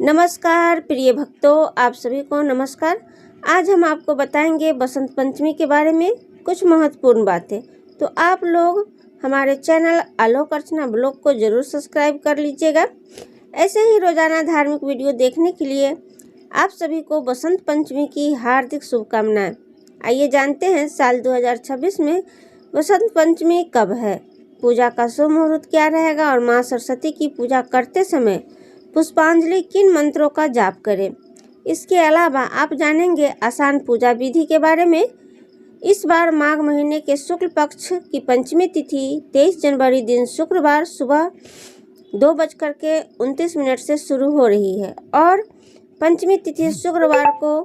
नमस्कार प्रिय भक्तों, आप सभी को नमस्कार। आज हम आपको बताएंगे बसंत पंचमी के बारे में कुछ महत्वपूर्ण बातें। तो आप लोग हमारे चैनल आलोक अर्चना ब्लॉग को जरूर सब्सक्राइब कर लीजिएगा। ऐसे ही रोजाना धार्मिक वीडियो देखने के लिए आप सभी को बसंत पंचमी की हार्दिक शुभकामनाएं। आइए जानते हैं साल 2026 में बसंत पंचमी कब है, पूजा का शुभ मुहूर्त क्या रहेगा और माँ सरस्वती की पूजा करते समय पुष्पांजलि किन मंत्रों का जाप करें। इसके अलावा आप जानेंगे आसान पूजा विधि के बारे में। इस बार माघ महीने के शुक्ल पक्ष की पंचमी तिथि 23 जनवरी दिन शुक्रवार सुबह 2:29 से शुरू हो रही है और पंचमी तिथि शुक्रवार को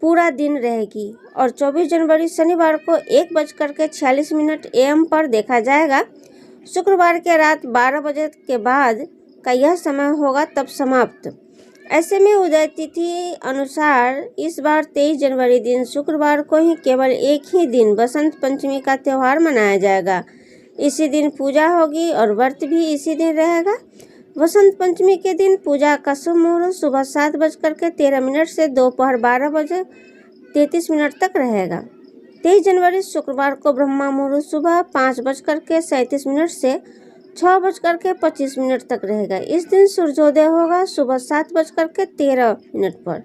पूरा दिन रहेगी और 24 जनवरी शनिवार को 1:46 AM पर देखा जाएगा। शुक्रवार के रात 12 बजे के बाद का यह समय होगा तब समाप्त। ऐसे में उदय तिथि अनुसार इस बार 23 जनवरी दिन शुक्रवार को ही केवल एक ही दिन बसंत पंचमी का त्यौहार मनाया जाएगा। इसी दिन पूजा होगी और व्रत भी इसी दिन रहेगा। बसंत पंचमी के दिन पूजा का शुभ मुहूर्त सुबह 7:13 से दोपहर 12:33 तक रहेगा। 23 जनवरी शुक्रवार को ब्रह्मा मुहूर्त सुबह 5:37 से 6:25 तक रहेगा। इस दिन सूर्योदय होगा सुबह 7:13 पर।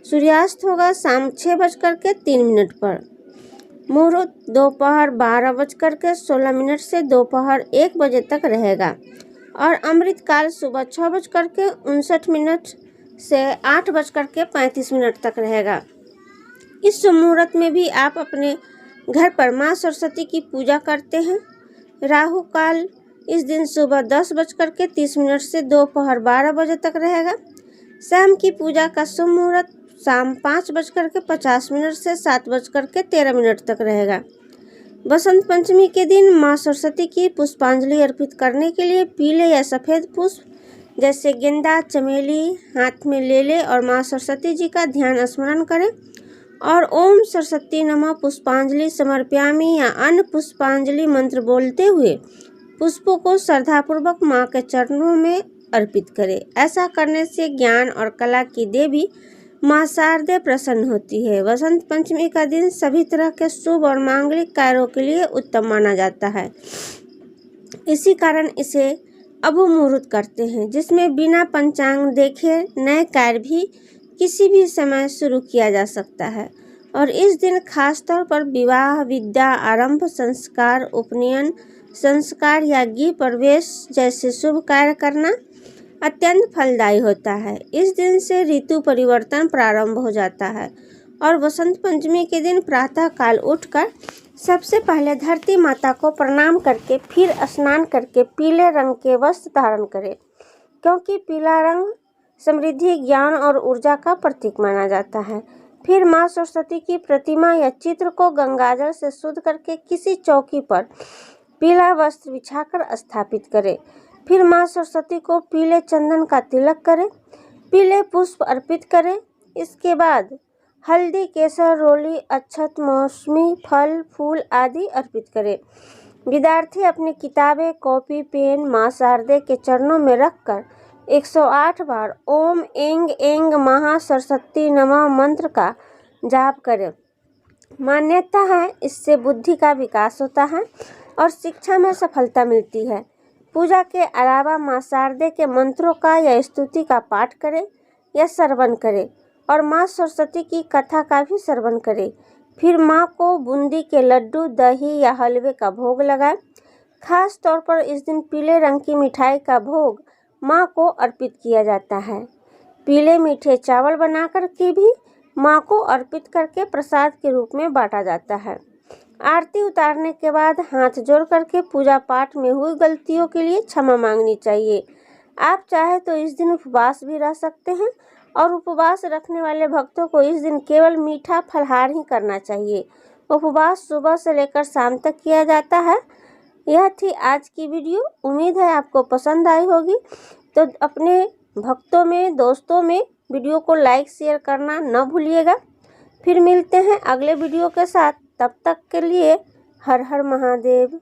सूर्यास्त होगा शाम 6:03 पर। मुहूर्त दोपहर 12:16 से दोपहर 1 बजे तक रहेगा और अमृत काल सुबह 6:59 से 8:35 तक रहेगा। इस शुभ मुहूर्त में भी आप अपने घर पर माँ सरस्वती की पूजा करते हैं। राहु काल इस दिन सुबह 10:30 से दोपहर 12 बजे तक रहेगा। शाम की पूजा का शुभ मुहूर्त शाम 5:50 से 7:13 तक रहेगा। बसंत पंचमी के दिन माँ सरस्वती की पुष्पांजलि अर्पित करने के लिए पीले या सफ़ेद पुष्प जैसे गेंदा, चमेली हाथ में ले ले और माँ सरस्वती जी का ध्यान स्मरण करें और ओम सरस्वती नमः पुष्पांजलि समर्पयामि या अन्य पुष्पांजलि मंत्र बोलते हुए पुष्पों को श्रद्धापूर्वक माँ के चरणों में अर्पित करें। ऐसा करने से ज्ञान और कला की देवी माँ शारदे प्रसन्न होती है। बसंत पंचमी का दिन सभी तरह के शुभ और मांगलिक कार्यों के लिए उत्तम माना जाता है। इसी कारण इसे अभु मुहूर्त करते हैं, जिसमें बिना पंचांग देखे नए कार्य भी किसी भी समय शुरू किया जा सकता है। और इस दिन खासतौर पर विवाह, विद्या आरंभ, संस्कार, उपनयन संस्कार या गृह प्रवेश जैसे शुभ कार्य करना अत्यंत फलदायी होता है। इस दिन से ऋतु परिवर्तन प्रारंभ हो जाता है और बसंत पंचमी के दिन प्रातः काल उठकर सबसे पहले धरती माता को प्रणाम करके फिर स्नान करके पीले रंग के वस्त्र धारण करें, क्योंकि पीला रंग समृद्धि, ज्ञान और ऊर्जा का प्रतीक माना जाता है। फिर माँ सरस्वती की प्रतिमा या चित्र को गंगाजल से शुद्ध करके किसी चौकी पर पीला वस्त्र बिछाकर स्थापित करें। फिर माँ सरस्वती को पीले चंदन का तिलक करें, पीले पुष्प अर्पित करें। इसके बाद हल्दी, केसर, रोली, अक्षत, मौसमी फल, फूल आदि अर्पित करें। विद्यार्थी अपनी किताबें, कॉपी, पेन माँ शारदे के चरणों में रखकर 108 बार ओम ऐंग ऐंग महा सरस्वती नमः मंत्र का जाप करें। मान्यता है इससे बुद्धि का विकास होता है और शिक्षा में सफलता मिलती है। पूजा के अलावा माँ शारदे के मंत्रों का या स्तुति का पाठ करें या श्रवण करें और माँ सरस्वती की कथा का भी श्रवण करें। फिर माँ को बूंदी के लड्डू, दही या हलवे का भोग लगाएं। खास तौर पर इस दिन पीले रंग की मिठाई का भोग माँ को अर्पित किया जाता है। पीले मीठे चावल बनाकर के भी माँ को अर्पित करके प्रसाद के रूप में बांटा जाता है। आरती उतारने के बाद हाथ जोड़ करके पूजा पाठ में हुई गलतियों के लिए क्षमा मांगनी चाहिए। आप चाहे तो इस दिन उपवास भी रह सकते हैं और उपवास रखने वाले भक्तों को इस दिन केवल मीठा फलहार ही करना चाहिए। उपवास सुबह से लेकर शाम तक किया जाता है। यह थी आज की वीडियो। उम्मीद है आपको पसंद आई होगी। तो अपने भक्तों में, दोस्तों में वीडियो को लाइक शेयर करना न भूलिएगा। फिर मिलते हैं अगले वीडियो के साथ। तब तक के लिए हर हर महादेव।